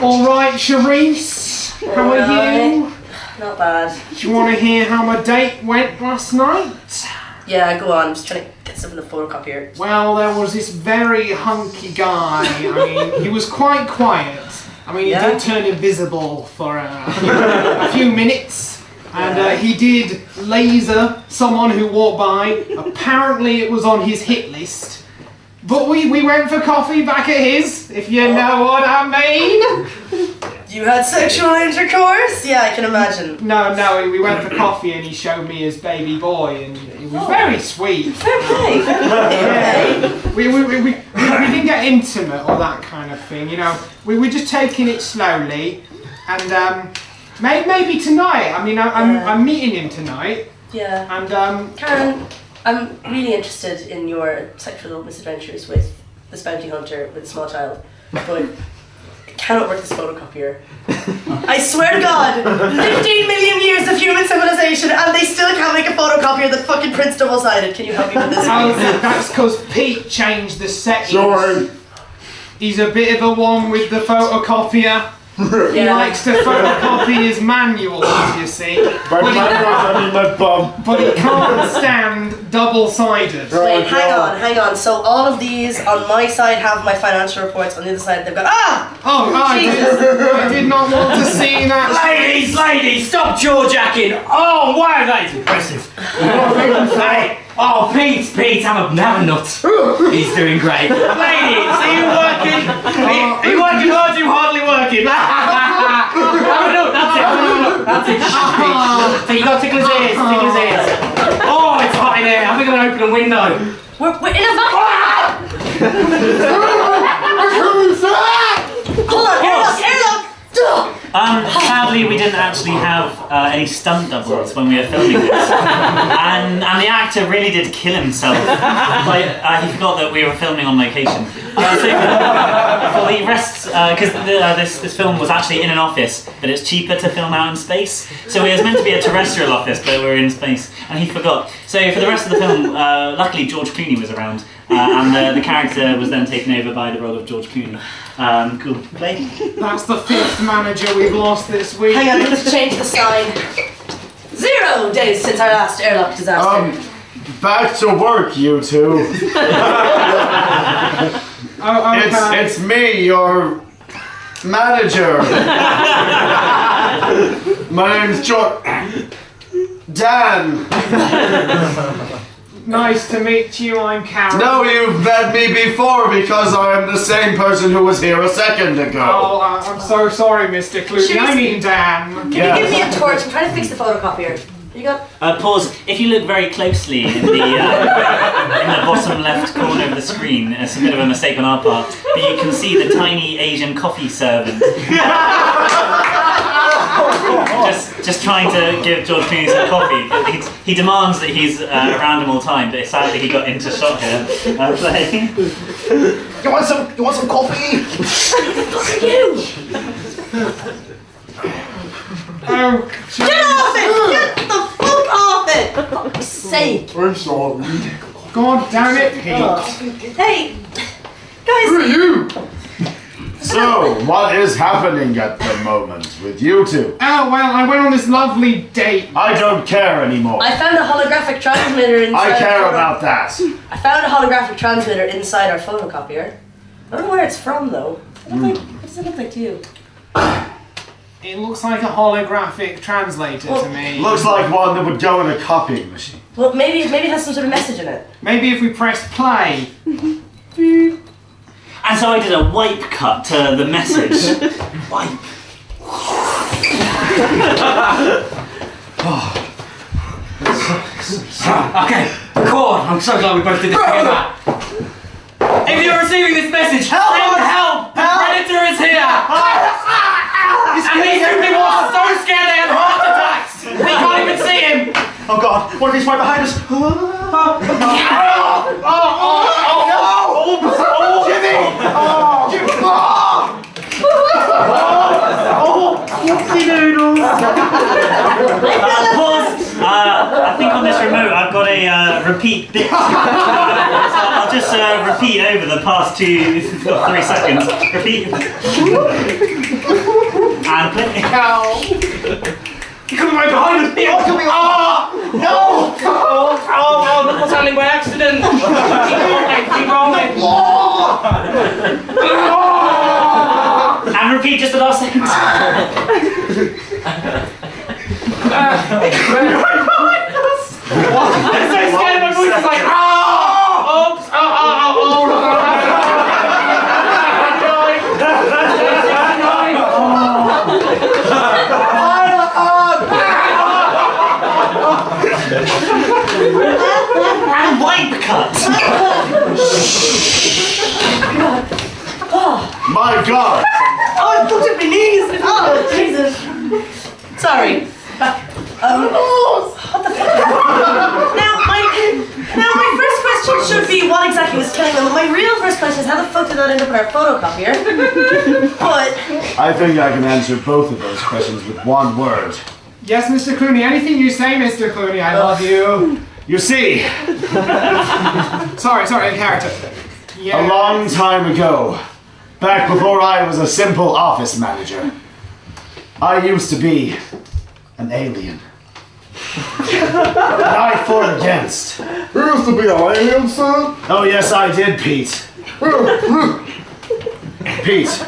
All right, Charisse, how are you? Not bad. Do you want to hear how my date went last night? Yeah, go on. I'm just trying to get stuff in the photocopier. Well, there was this very hunky guy. I mean, he was quite quiet. I mean, he did turn invisible for a few minutes. And he did laser someone who walked by. Apparently it was on his hit list. But we went for coffee back at his, if you know what I mean. You had sexual intercourse? Yeah, I can imagine. No, we went for coffee and he showed me his baby boy and it was very sweet. Fair play. We didn't get intimate or that kind of thing, you know. We were just taking it slowly and maybe tonight. I mean, I'm meeting him tonight. Yeah. And Karen, I'm really interested in your sexual misadventures with the bounty hunter with a small child, but I cannot work this photocopier. I swear to God, 15 million years of human civilization and they still can't make a photocopier that fucking prints double-sided. Can you help me with this, please? That's because Pete changed the settings. Sorry. He's a bit of a one with the photocopier. He likes to photocopy his manuals, you see. My bum. But he can't stand double-sided. Wait, hang on. So all of these on my side have my financial reports, on the other side they've got I did not want to see that. Ladies, stop jaw-jacking. Oh, wow, that is impressive. Hey, oh, Pete, have a nut. He's doing great. Ladies, are you working? Are you working hard? You hardly working. Have a nut, that's it. So you got to tickle his ears, Oh, it's hot in here. I think I'm going to open a window. We're in a vacuum! Hold on, airlock! Sadly, we didn't actually have any stunt doubles when we were filming this, and the actor really did kill himself. He forgot that we were filming on location. So for the rest, because this film was actually in an office, but it's cheaper to film out in space. So it was meant to be a terrestrial office, but we were in space, and he forgot. So for the rest of the film, luckily George Clooney was around, and the character was then taken over by the role of George Clooney. Cool. Play. That's the fifth manager we've lost this week. Hang on, let's change the sign. 0 days since our last airlock disaster. Back to work, you two. It's me, your manager. My name's Dan. Nice to meet you, I'm Karen. No, you've met me before because I am the same person who was here a second ago. Oh, I'm so sorry, Mr. Clooney. I mean Dan. Can you give me a torch? I'm trying to fix the photocopier. You got? Pause. If you look very closely in the bottom left corner of the screen, it's a bit of a mistake on our part, but you can see the tiny Asian coffee servant. just trying to give George Clooney some coffee. He demands that he's around him all the time, but sadly he got into shot here. You want some coffee? Fuck you! Oh, Get off it! Get the fuck off it! For fuck's sake! I'm sorry. God damn it, Pete. Hey, guys. Who are you? So, what is happening at the moment with you two? Oh, well, I went on this lovely date. I don't care anymore. I found a holographic transmitter inside. I care about that. I found a holographic transmitter inside our photocopier. I don't know where it's from though. What does it look like to you? It looks like a holographic translator to me. Looks like one that would go in a copying machine. Well, maybe it has some sort of message in it. Maybe if we press play. And so I did a wipe cut to the message. Wipe. Okay, cool. I'm so glad we both did this together. If you're receiving this message, help! The predator is here! And these two people are so scared they have heart attacks! They can't even see him! Oh god, what are these right behind us? Jimmy! Whoopsie doodles! Pause! I think on this remote I've got a repeat bits. So I'll just repeat over the past 2 or 3 seconds. Repeat. And play. You're coming right behind us! Oh, coming! Oh! No! Oh, look what's happening by accident! Keep rolling! And repeat just the last second. I'm so scared my voice is like, oops, And wipe cut. My God! Oh, I looked at my knees! Oh, Jesus! Sorry. What the fuck? Now, my first question should be what exactly was killing them. My real first question is how the fuck did that end up in our photocopier? But I think I can answer both of those questions with one word. Yes, Mr. Clooney. Anything you say, Mr. Clooney, I love you. You see, Sorry, in character. Yeah. a long time ago, back before I was a simple office manager, I used to be an alien. And I fought against. You used to be an alien, sir? Oh yes, I did, Pete. Pete,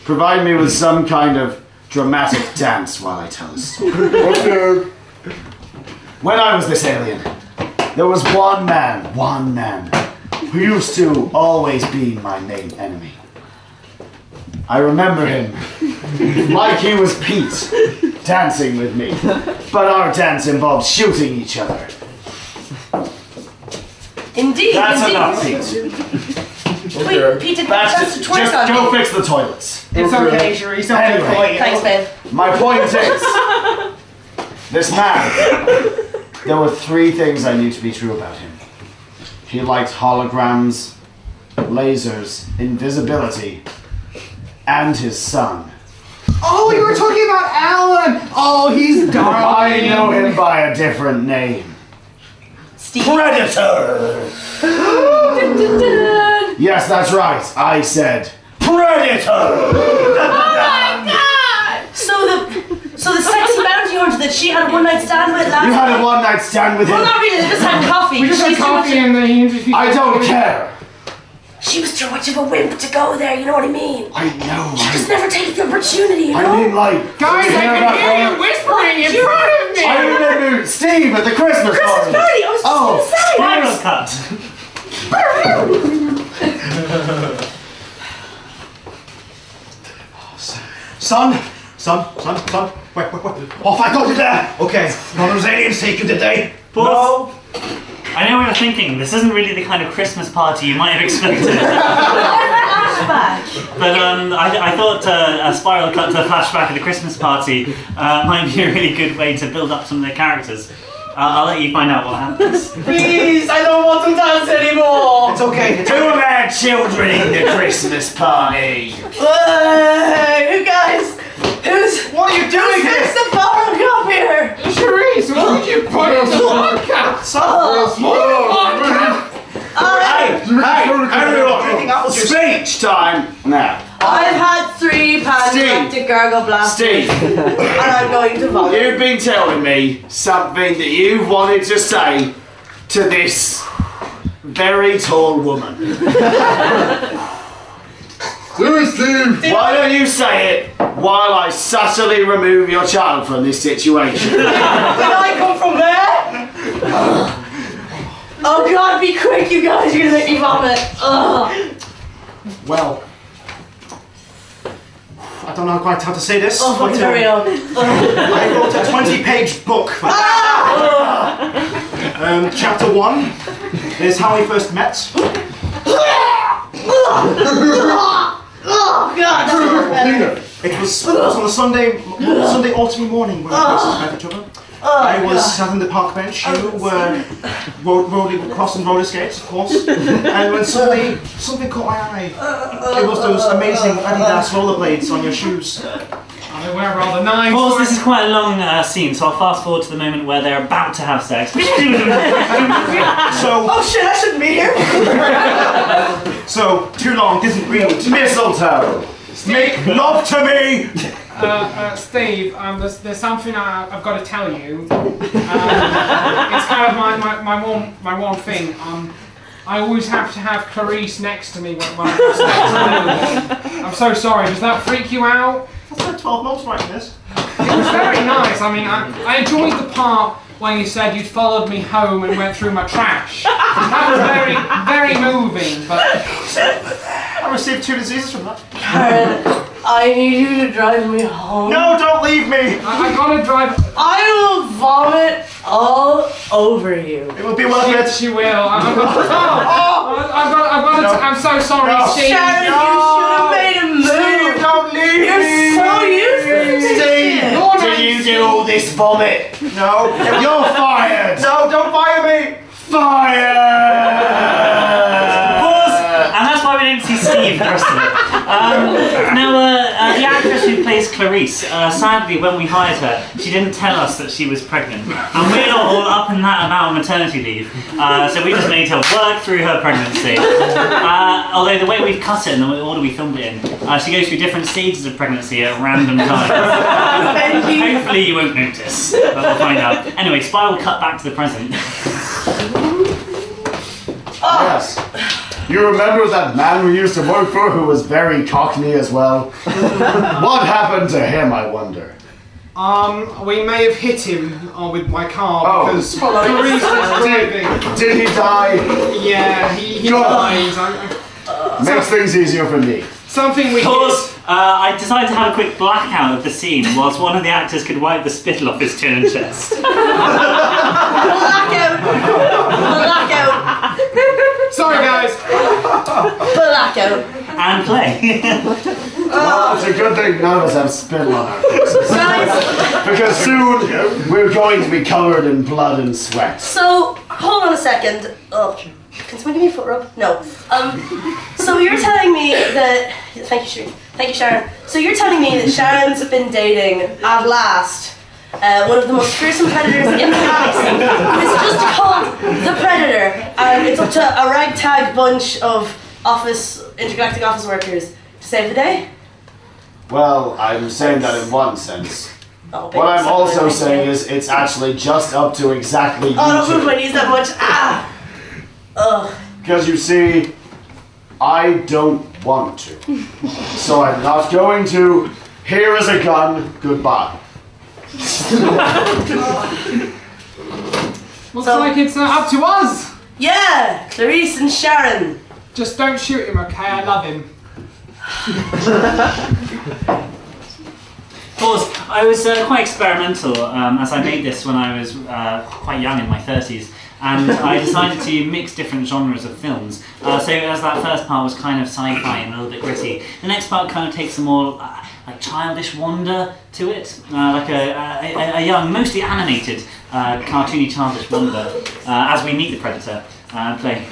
provide me with some kind of dramatic dance while I tell this story. Okay. When I was this alien, there was one man, who used to always be my main enemy. I remember him like he was Pete, dancing with me, but our dance involved shooting each other. indeed, That's indeed. enough, Pete. Wait, Pete didn't have a chance to twerk Just on go me. fix the toilets. It's okay, sure. He's okay Anyway. for you. Thanks, man. My point is, this man, there were 3 things I knew to be true about him. He liked holograms, lasers, invisibility, and his son. Oh, you were talking about Alan. Oh, he's darling. I know him by a different name. Steve. Predator! Yes, that's right. I said Predator! So the sexy bounty hunter that she had a one-night stand with last You had a night. one-night stand with Well, him? not really. They just had coffee. We just had She's too much coffee of- and then he introduced. I don't care. She was too much of a wimp to go there. You know what I mean? I know. Just never take the opportunity. You know? I mean, like, Guys, I care can about hear you one- whispering in front of me. I remember Steve at the Christmas Christmas party. party. I was just Oh, gonna say. Spiral cut. Son. Wait. Off I got you there. Okay. None of those aliens take you, did they? Pause. I know we were thinking, this isn't really the kind of Christmas party you might have expected. Flashback. But I thought a spiral cut to a flashback at the Christmas party might be a really good way to build up some of their characters. I'll let you find out what happens. Please, I don't want to dance anymore. It's okay. 2 of our children in the Christmas party. Hey, you guys. What are you doing here? Fix the photocopier. Cherise, what did you put in the podcast? Hey, speech time now. I've had 3 pan-galactic gargle blasts. Steve, And I'm going to vomit. you've been telling me something that you wanted to say to this very tall woman. Steve! Why don't you say it while I subtly remove your child from this situation? Did I come from there? Oh god, be quick, you guys. You're gonna make me vomit. Ugh. Well, I don't know quite how to say this. Oh, fucking hurry on. I wrote a 20-page book. Chapter 1 is how we first met. Oh god, that's not better. It was on a Sunday autumn morning when we first met each other. I was sat on the park bench. You were crossing roller skates, of course. And when something caught my eye. It was those amazing Adidas rollerblades on your shoes. They were rather nice. Of course, this is quite a long scene, so I'll fast forward to the moment where they're about to have sex. So, Oh shit, I shouldn't be here. so too long didn't read. Mistletoe. Make love to me. Steve, there's something I've got to tell you. It's kind of my one thing. I always have to have Clarice next to me when I have sex. I'm so sorry. Does that freak you out? That's like 12 months writing this. It was very nice. I mean, I enjoyed the part when you said you'd followed me home and went through my trash. That was very, very moving. But I received 2 diseases from that. Karen, I need you to drive me home. No, don't leave me. I gotta drive. I will vomit all over you. It will be worth it. She will. I'm so sorry, No. Steve. Sharon, you should have made a move. Steve, don't leave You're me. so useless. Steve, do you do all this vomit? No. You're fired. No, don't fire me. Fired. Pause! And that's why we didn't see Steve the rest of it. Now, the actress who plays Clarice, sadly, when we hired her, she didn't tell us that she was pregnant. And we're not all up in that about maternity leave, so we just made her work through her pregnancy. Although the way we've cut it and the order we filmed it in, she goes through different stages of pregnancy at random times. Hopefully you won't notice, but we'll find out. Anyway, Spy will cut back to the present. Yes. You remember that man we used to work for who was very cockney as well? What happened to him, I wonder? We may have hit him with my car Oh. because Clarice was driving. Did he die? Yeah, he God. died. Makes things easier for me. Something we Pause. I decided to have a quick blackout of the scene whilst one of the actors could wipe the spittle off his chin and chest. Blackout. Blackout. Sorry, guys. Blackout. And play. Well, it's a good thing none of us have spittle on our faces. Guys, Because soon we're going to be covered in blood and sweat. so hold on a second. Oh, can someone give me a foot rub? No. So you're telling me that. Thank you, Sharon. Thank you, Sharon. So you're telling me that Sharon's been dating at last one of the most fearsome predators in the galaxy. It's just called the Predator, and it's up to a ragtag bunch of intergalactic office workers to save the day. Well, I'm saying that in one sense. Oh, What I'm also thank saying you. is it's actually just up to exactly you Oh, don't move two. my knees that much. Ah! Ugh. Because you see, I don't want to. So I'm not going to. Here is a gun. Goodbye. Looks like it's up to us. Yeah! Clarice and Sharon. Just don't shoot him, okay? I love him. Of course, I was quite experimental as I made this when I was quite young, in my 30s. And I decided to mix different genres of films. So as that first part was kind of sci-fi and a little bit gritty, the next part kind of takes a more like childish wonder to it, like a young, mostly animated, cartoony childish wonder as we meet the Predator and play.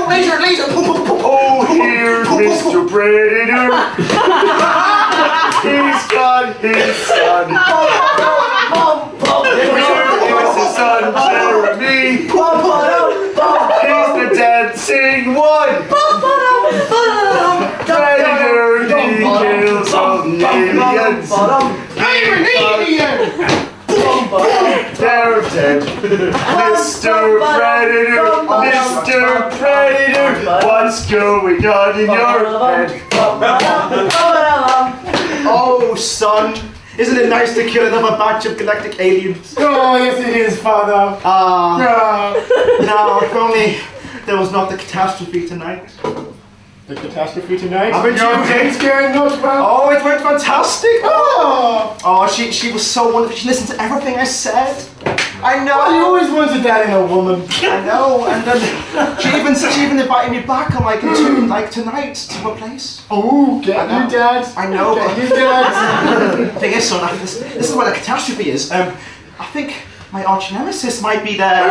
Laser, laser. Oh, here's Mr. Predator. He's got his son. Here's his son, Jeremy. He's the dancing one. Predator, he kills all the aliens. I'm an alien! They're dead. Mr. Predator, Mr. Predator, what's going on in your head? Oh, son. Isn't it nice to kill another batch of galactic aliens? Oh, yes it is, Father. Now, if only there was not the catastrophe tonight. The catastrophe tonight? Haven't Your you? date's going not well. Oh, it went fantastic! Oh. Oh, she was so wonderful. She listened to everything I said. I know. Well, you always wanted that in a woman. I know. And then she even invited me back on like tonight to her place. Oh, get I know. you, Dad. I know. Get you, Dad. Thing is, son, this is where the catastrophe is. I think my arch nemesis might be there.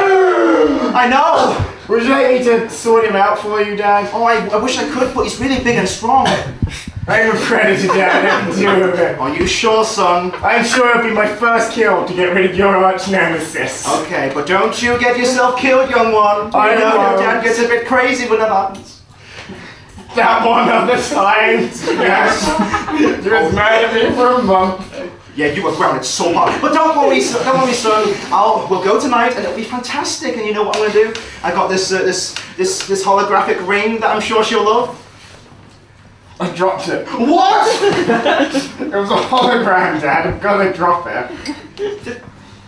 I know. Would you like me to sort him out for you, Dad? Oh, I wish I could, but he's really big and strong. I'm a predator, Dad. I can deal with it. Are you sure, son? I'm sure it'll be my first kill to get rid of your arch nemesis. Okay, but don't you get yourself killed, young one. I know won't. your dad gets a bit crazy when that happens. That one other time. Yes. You was mad at me for a month. Yeah, you were grounded so hard. But don't worry, son. We'll go tonight, and it'll be fantastic. And you know what I'm gonna do? I got this holographic ring that I'm sure she'll love. I dropped it. What? It was a hologram, Dad. I'm gonna drop it.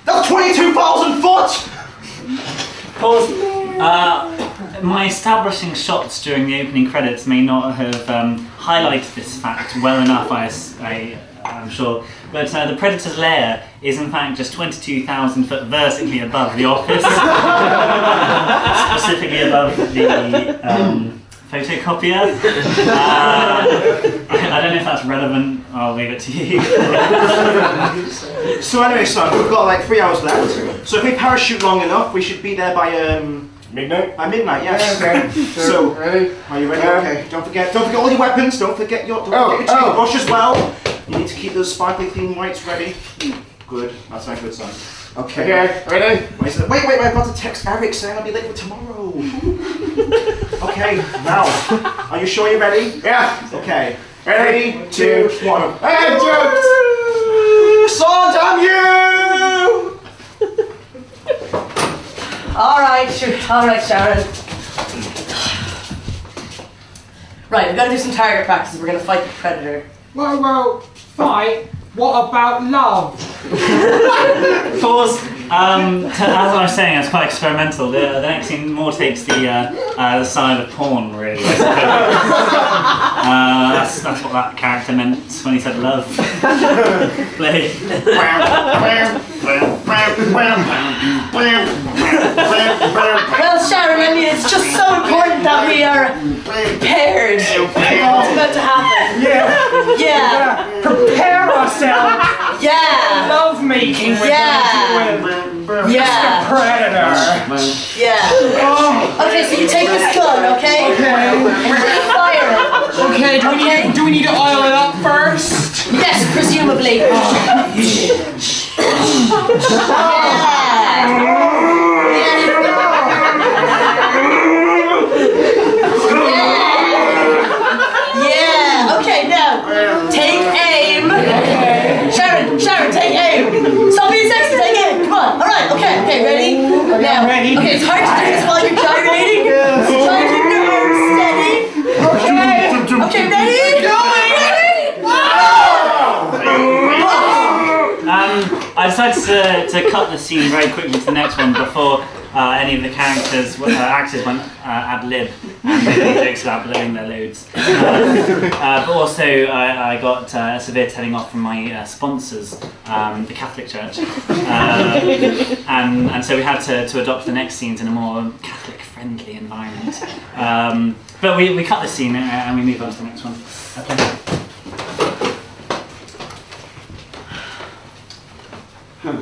That's 22,000 foot. Pause. My establishing shots during the opening credits may not have highlighted this fact well enough, I'm sure. But the Predator's lair is in fact just 22,000 foot vertically above the office. Specifically above the photocopier. I don't know if that's relevant. I'll leave it to you. So anyway, son, we've got like 3 hours left. So if we parachute long enough, we should be there by Midnight? by midnight. Yes. Yeah, okay. So ready? are you ready? Okay. Don't forget all your weapons. Don't forget your toothbrush as well. You need to keep those sparkly clean whites ready. Good. That's my good son. Okay. Okay, ready? Wait, I've got to text Eric saying I'll be late for tomorrow. Okay, now, are you sure you're ready? Yeah. Okay. Ready? 3, 2, 1. Hey, jokes! So damn you! All right, Sharon. Right, we've got to do some target practice. We're going to fight the Predator. Well, fight? What about love? Pause. As I was saying, it's quite experimental. The next scene more takes the side of porn, really. That's what that character meant when he said love. Play. Well, Sharon, I mean, it's just so important that we are prepared for what's about to happen. Yeah. Prepare ourselves. Yeah. Love making with Yeah. Predator. Yeah. Okay, so you take this gun, okay? Okay. And you fire it. Okay, do we need to oil it up first? Yes, presumably. Yeah. Okay, now take aim. Sharon, take aim. Stop being sexy, take aim. Come on. All right. Okay, ready? Now. ready. Okay, it's hard to do this while you're gyrating. Try to keep your arms steady. Okay, ready? I decided to cut the scene very quickly to the next one before any of the actors went ad lib and made jokes about blowing their loads. But also, I got a severe telling off from my sponsors, the Catholic Church, and so we had to adopt the next scenes in a more Catholic-friendly environment. But we cut the scene and we move on to the next one. Okay.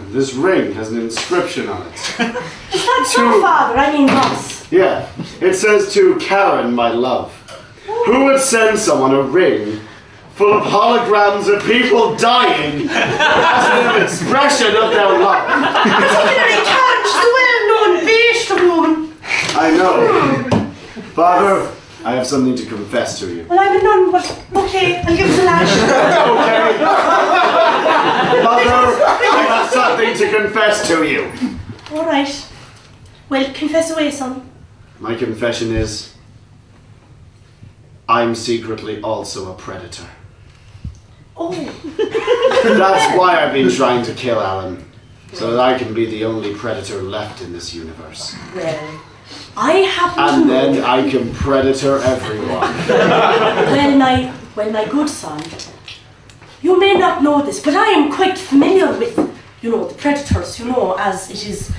This ring has an inscription on it. Is that so, Father? I mean, boss. Yeah, it says to Karen, my love. Who would send someone a ring full of holograms of people dying as an expression of their love? Particularly Karen, she's a well-known beast of woman. I know. Father, I have something to confess to you. Well, I'm a nun, but okay, I'll give it a lash. Okay. Father, I have something to confess to you. All right. Well, confess away, son. My confession is, I'm secretly also a predator. Oh. That's why I've been trying to kill Alan, so that I can be the only predator left in this universe. Well, I happen to And know. then I can predator everyone. Well, my good son, you may not know this, but I am quite familiar with, the predators, as it is,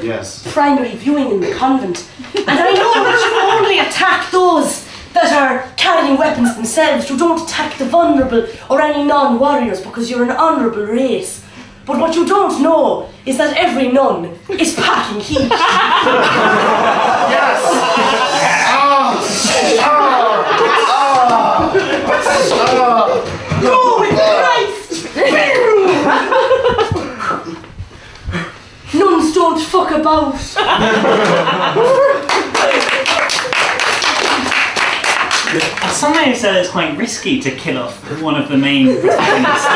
Yes. primary viewing in the convent. And I know that you only attack those that are carrying weapons themselves. You don't attack the vulnerable or any non-warriors because you're an honourable race. But what you don't know is that every nun is packing heat. Yes! remote. Some may have said it's quite risky to kill off one of the main protagonists.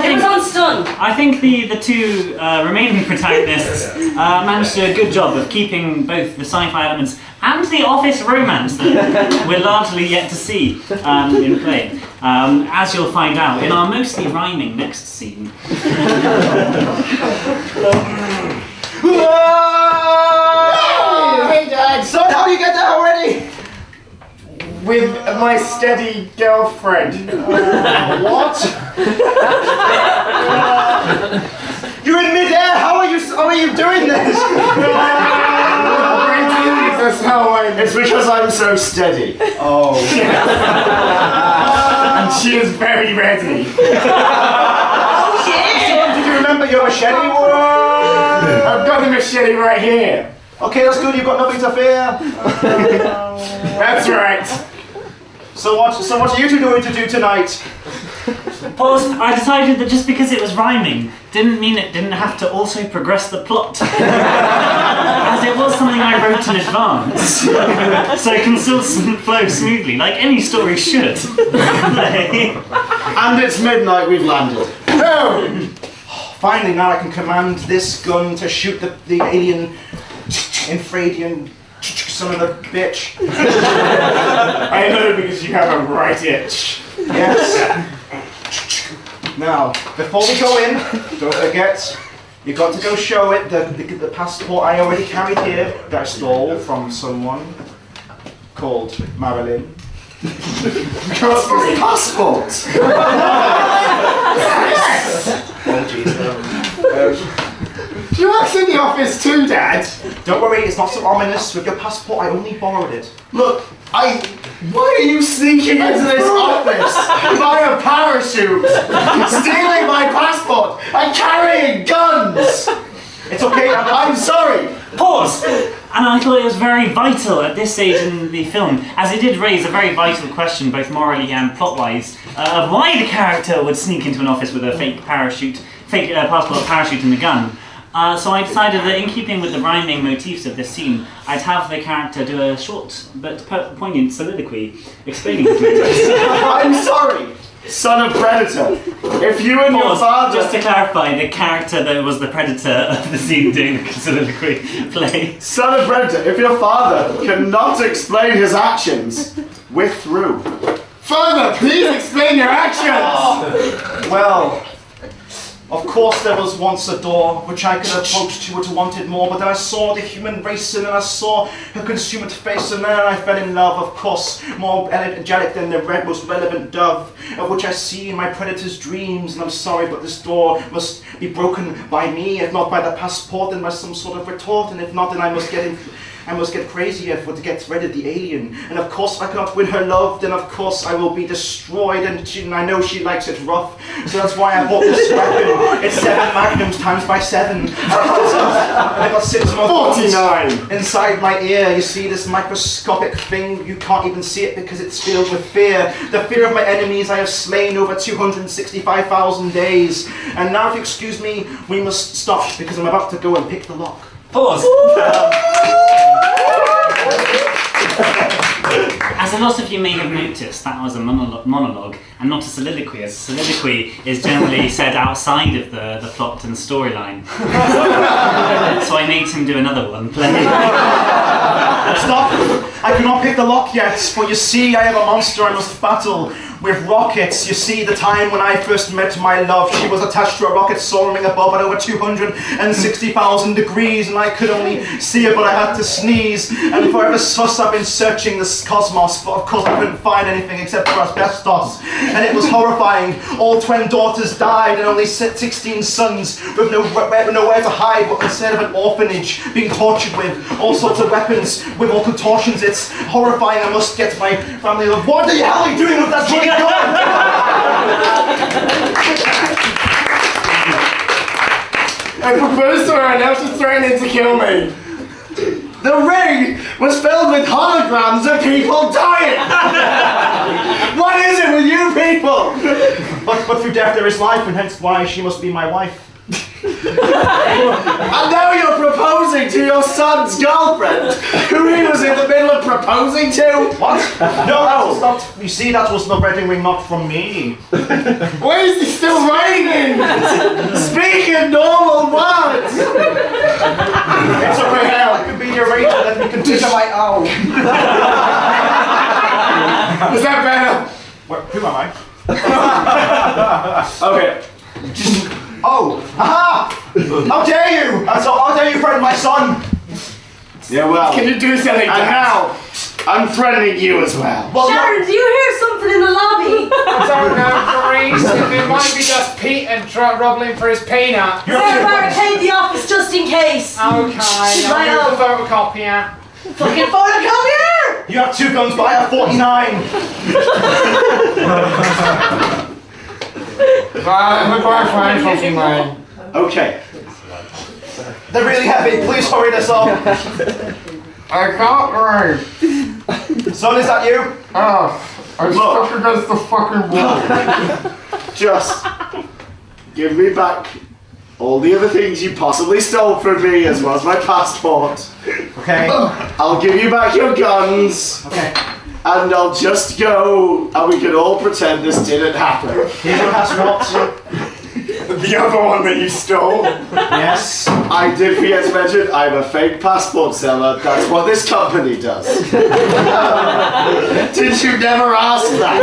It was on stun. I think the two remaining protagonists managed to do a good job of keeping both the sci-fi elements and the office romance that we're largely yet to see in play. As you'll find out in our mostly rhyming next scene. Hey, Dad! Son, how do you get there already? With my steady girlfriend. What? You're in midair. How are you doing this? That's how I. It's because I'm so steady. Oh. And she is very ready. Oh shit! Son, did you remember your machete? I've got the machete right here. Okay, that's good. You've got nothing to fear. That's right. So what are you two going to do tonight? Pause. I decided that just because it was rhyming didn't mean it didn't have to also progress the plot. As it was something I wrote in advance. So it can still flow smoothly, like any story should. And it's midnight, we've landed. Oh! Finally, now I can command this gun to shoot the alien Infradian son of a bitch. I know because you have a right itch. Yes. Now, before we go in, don't forget, you've got to go show it the passport I already carried here that I stole from someone called Marilyn. Passport! Oh jeez. Do you work in the office too, Dad? Don't worry, it's not so ominous. With your passport, I only borrowed it. Look, why are you sneaking into this office via parachute, stealing my passport, and carrying guns? It's okay, I'm sorry. Pause! And I thought it was very vital at this stage in the film, as it did raise a very vital question, both morally and plot-wise, of why the character would sneak into an office with a fake passport, parachute, and a gun. So I decided that in keeping with the rhyming motifs of this scene, I'd have the character do a short but poignant soliloquy explaining his motives. I'm sorry, son of Predator. If you and your Pause. father... Just to clarify, the character that was the predator of the scene doing the soliloquy play. Son of Predator, if your father cannot explain his actions, we're through. Father, please explain your actions! well, of course there was once a door which I could approach to have wanted more, but then I saw the human race and then I saw her consummate face and then I fell in love, of course, more angelic than the most relevant dove, of which I see in my predator's dreams, and I'm sorry, but this door must be broken by me, if not by the passport, then by some sort of retort, and if not, then I must get crazy to get rid of the alien. And of course, if I cannot win her love, then of course I will be destroyed. And I know she likes it rough, so that's why I bought this weapon. It's 7 magnums times by 7. And I got 6 more 49 inside my ear. You see this microscopic thing? You can't even see it because it's filled with fear. The fear of my enemies I have slain over 265,000 days. And now, if you excuse me, we must stop because I'm about to go and pick the lock. Pause. As a lot of you may have noticed, that was a monologue and not a soliloquy, as a soliloquy is generally said outside of the plot and storyline. So I made him do another one. Stop! I cannot pick the lock yet, for you see, I have a monster I must battle with rockets. You see, the time when I first met my love, she was attached to a rocket soaring above at over 260,000 degrees, and I could only see her, but I had to sneeze. And for ever sus, I've been searching this cosmos, but of course I couldn't find anything except for asbestos. And it was horrifying. All 20 daughters died, and only 16 sons with nowhere to hide, but instead of an orphanage, being tortured with all sorts of weapons, with all contortions. It's horrifying. I must get my family. What the hell are you doing with that bloody gun? I proposed to her and now she's threatening to kill me. The ring was filled with holograms of people dying! What is it with you people? But through death there is life, and hence why she must be my wife. And now you're proposing to your son's girlfriend, who he was in the middle of proposing to? What? No, that was not. You see, that was the wedding ring, not from me. Why is he still writing? Speaking normal words! It's okay, hell. I could be your agent. Let me continue my own. Is that better? Who am I? Okay. Oh, aha! How dare you! How dare you threaten my son? Yeah, well. Can you do something, And Dad? now, I'm threatening you as well. Sharon, do you hear something in the lobby? I don't know, Maurice. It might be just Pete and rubbling for his peanut. Better barricade the office just in case. Okay, I'll move the photocopier. Fucking photocopier! You have 2 guns, but I have 49. Look where I find fucking mine. Okay. They're really heavy. Please hurry this up. I can't write. Son, is that you? I'm stuck against the fucking wall. Just give me back all the other things you possibly stole from me, as well as my passport. Okay. I'll give you back your guns. Okay. And I'll just go, and we can all pretend this didn't happen. Here's your passport. The other one that you stole. Yes. I did forget to mention, I'm a fake passport seller. That's what this company does. Did you never ask that?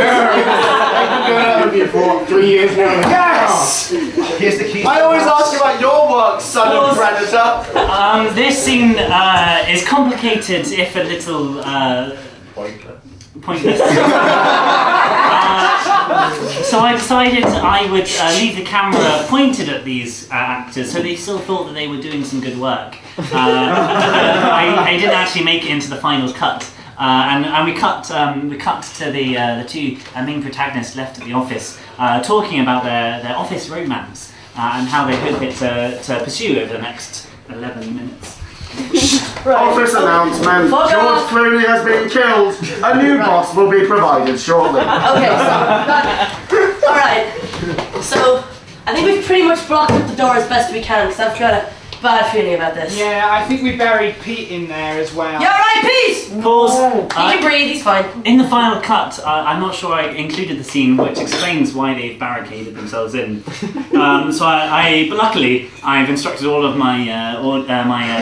I've been doing it with you for 3 years now. Yes! Here's the key. I always ask about your work, son of predator. This scene is complicated, if a little pointless. So I decided I would leave the camera pointed at these actors, so they still thought that they were doing some good work. I didn't actually make it into the final cut. And we cut to the 2 main protagonists left at the office, talking about their office romance and how they hope it to pursue over the next 11 minutes. Office announcement. Fuck George off. Clooney has been killed. A new boss will be provided shortly. Okay, so alright. So I think we've pretty much blocked up the door as best we can because I've got a bad feeling about this. Yeah, I think we buried Pete in there as well. Yeah, right, Pete! Pause. He can breathe, he's fine. In the final cut, I'm not sure I included the scene which explains why they've barricaded themselves in. But luckily, I've instructed all of my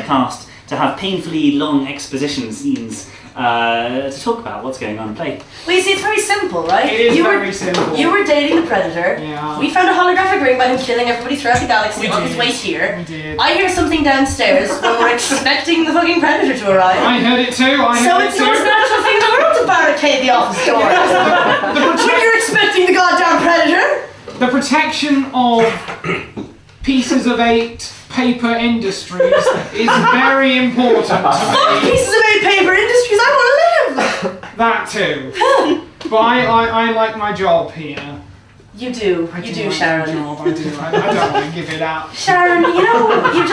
cast to have painfully long exposition scenes to talk about what's going on in play. Well, you see, it's very simple, right? It is very simple. You were dating the Predator. Yeah. We found a holographic ring by him killing everybody throughout the galaxy on his way here. We did. I hear something downstairs when we're expecting the fucking Predator to arrive. I heard it too. So it's the most natural thing in the world to barricade the office door. When you're expecting the goddamn Predator. The protection of pieces of 8 paper industries is very important to Fuck me. pieces of 8 paper industries, I want to live! That too. But I like my job here. You do, I you do do, like Sharon. my job. I do. I don't want to give it up. Sharon, you know, you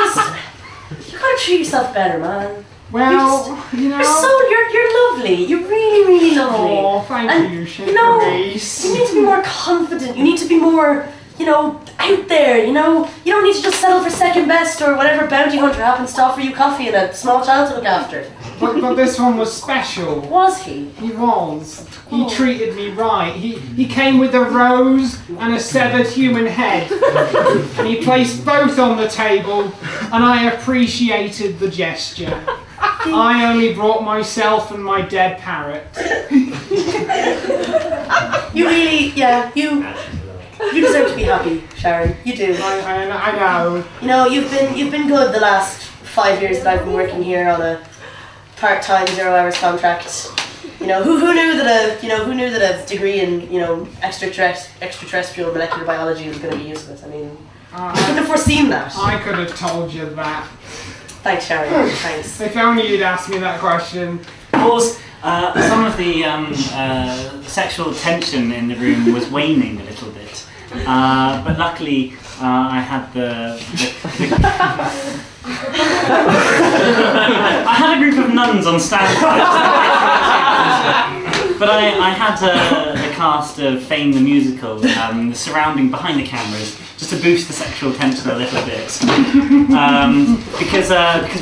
gotta treat yourself better, man. Well, You're lovely. You're really, really lovely. Oh, thank And, you, you know, Cherise. you need to be more confident. You need to be more, out there, You don't need to just settle for second best or whatever bounty hunter happens to offer you coffee and a small child to look after. But this one was special. Was he? He was. He Oh. treated me right. He came with a rose and a severed human head. And he placed both on the table, and I appreciated the gesture. I only brought myself and my dead parrot. You really, you deserve to be happy, Sharon. You do. I know. You've been good the last 5 years that I've been working here on a part-time 0 hours contract. Who knew that a degree in extraterrestrial molecular biology was going to be useless? I mean, I couldn't have foreseen that. I could have told you that. Thanks, Sharon. Thanks. If only you'd asked me that question. Pause. Some of the sexual tension in the room was waning a little bit, but luckily I had I had a group of nuns on standby. But I had the cast of Fame the Musical surrounding behind the cameras, just to boost the sexual tension a little bit. Because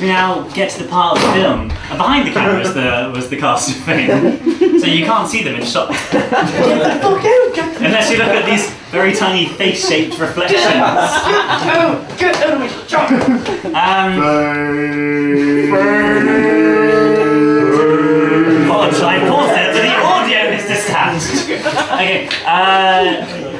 we now get to the part of the film. Behind the camera was the cast of Fame, so you can't see them in shot. Unless you look at these very tiny face-shaped reflections. Should I pause there? The audio is detached. Okay,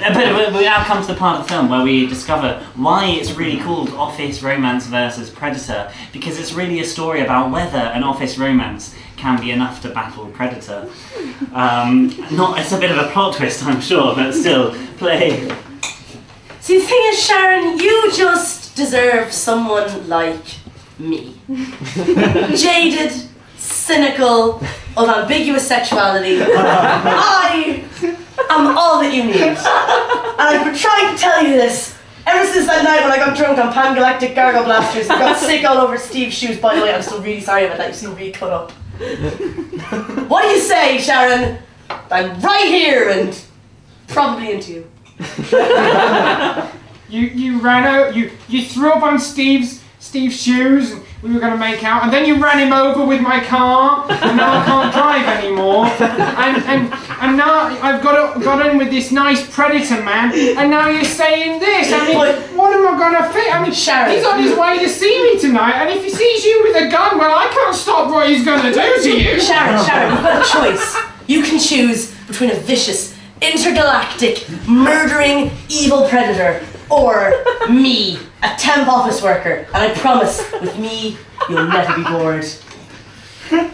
but we now come to the part of the film where we discover why it's really called Office Romance versus Predator, because it's really a story about whether an office romance can be enough to battle Predator. It's a bit of a plot twist, I'm sure, but still, play. See, the thing is, Sharon, you just deserve someone like me. Jaded, cynical, of ambiguous sexuality. I am all that you need. And I've been trying to tell you this ever since that night when I got drunk on Pan-Galactic Gargle Blasters and got sick all over Steve's shoes. By the way, I'm still really sorry about that. You seem really cut up. What do you say, Sharon? I'm right here and probably into you. You ran out, you threw up on Steve's shoes, and we were going to make out, and then you ran him over with my car, and now I can't drive anymore, and now I've got in with this nice Predator man, and now you're saying this. I mean, what am I going to fit? I mean, Sharon, he's on his way to see me tonight, and if he sees you with a gun, well, I can't stop what he's going to do to you. Sharon, you've got a choice. You can choose between a vicious, intergalactic, murdering, evil predator, or me, a temp office worker. And I promise, with me, you'll never be bored.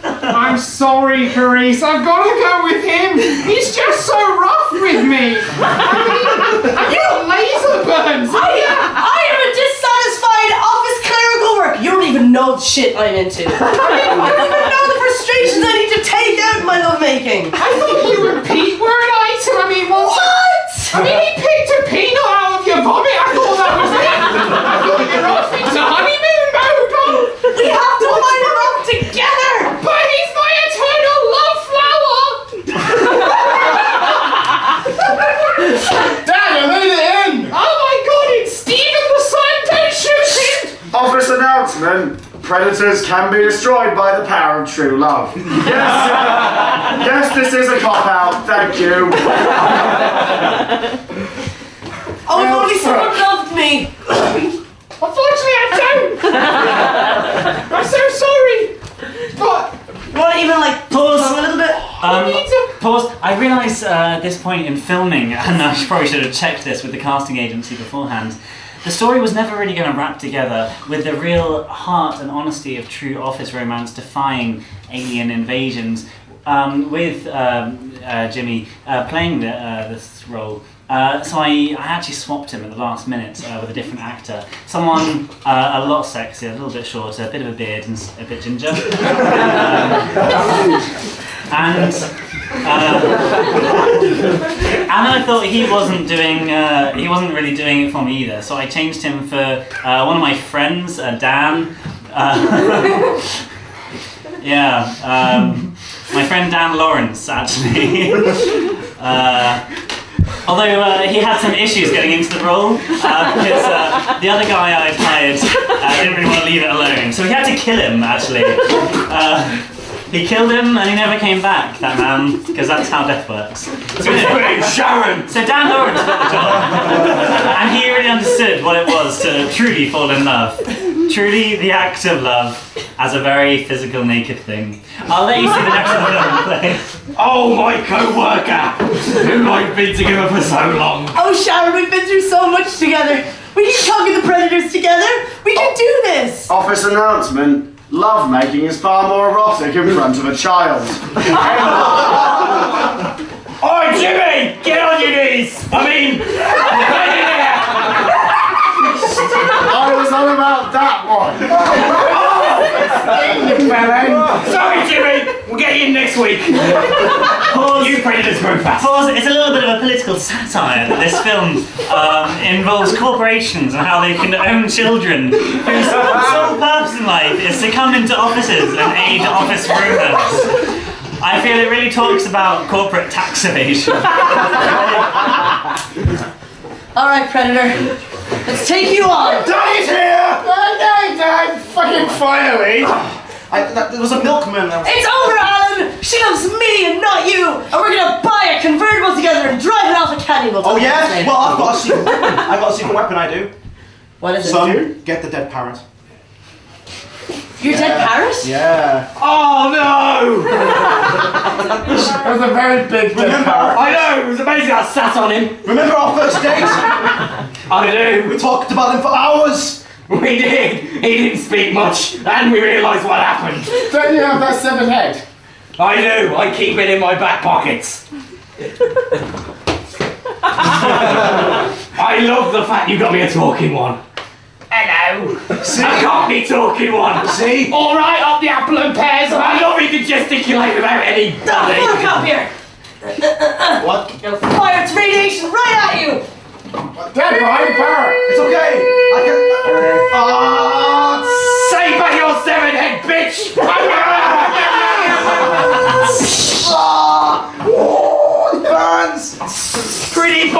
I'm sorry, Carice. I've got to go with him. He's just so rough with me. I mean, I've got laser burns. I am a dissatisfied office clerical worker. You don't even know the shit I'm into. I don't even know the frustrations I need to take out in my lovemaking. I thought you and Pete were an item. I mean, what? I mean, he picked a peanut out of your vomit. I thought that was it. I thought you're off into honeymoon mode. We have to find him up together. But he's my eternal love flower. Dad, I made it in! Oh my God! It's Stephen the Sun. Don't shoot him. Office announcement. Predators can be destroyed by the power of true love. Yes, this is a cop-out. Thank you. Oh, if only someone loved me. Unfortunately, I don't. I'm so sorry. But You want to even like pause a little bit? Pause. I realise at this point in filming, and I probably should have checked this with the casting agency beforehand, the story was never really going to wrap together with the real heart and honesty of true office romance defying alien invasions, with Jimmy playing this role. So I actually swapped him at the last minute with a different actor. Someone a lot sexier, a little bit shorter, a bit of a beard and a bit ginger. And I thought he wasn't really doing it for me either. So I changed him for one of my friends, Dan. My friend Dan Lawrence, actually. Although he had some issues getting into the role, because the other guy I'd hired didn't really want to leave it alone. So we had to kill him, actually. He killed him and he never came back, that man, because that's how death works. So Sharon! So Dan Lawrence got the job. And he really understood what it was to truly fall in love. Truly the act of love as a very physical, naked thing. I'll let you see the next film play. Oh, my co-worker, who I've been together for so long. Oh, Sharon, we've been through so much together. We can conquer the predators together. We can do this. Office announcement. Love making is far more erotic in front of a child. Oi, Jimmy! Get on your knees! I mean, I was on about that one. sorry, Jimmy! We'll get you in next week. Pause. You predators grow fast. Pause. It's a little bit of a political satire. This film involves corporations and how they can own children whose sole purpose in life is to come into offices and aid office rumors. I feel it really talks about corporate tax evasion. All right, Predator. Let's take you on. Daddy's here! Fucking finally! There was a milkman. It's over, Alan. She loves me and not you, and we're gonna buy a convertible together and drive it off a canyon. Oh yeah? Well, I've got a secret weapon. I've got a secret weapon, I do. What is it? Son, get the dead parrot. Your dead parrot? Yeah. Oh no! That was a very big dead parrot. I know, it was amazing. I sat on him. Remember our first date? I do. We talked about him for hours. We did. He didn't speak much, and we realised what happened. Don't you have that severed head? I do. I keep it in my back pockets. I love the fact you got me a talking one. Hello. See? I got me talking one. See? All right, up the apple and pears. I love you to gesticulate without any bloody. Look up here. What? It'll fire its radiation right at you. Dead behind the parrot! It's okay. I can. Say back your severed head, bitch. Oh, it burns. Pretty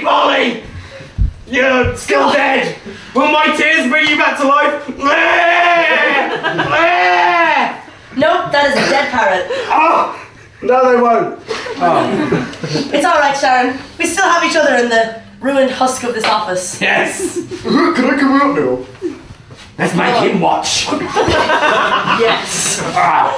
Polly. You're still dead. Will my tears bring you back to life? Nope, that is a dead parrot. Oh, No, they won't. It's alright, Sharon. We still have each other in the ruined husk of this office. yes. Can I come out now? Let's make him watch. Yes. Ah.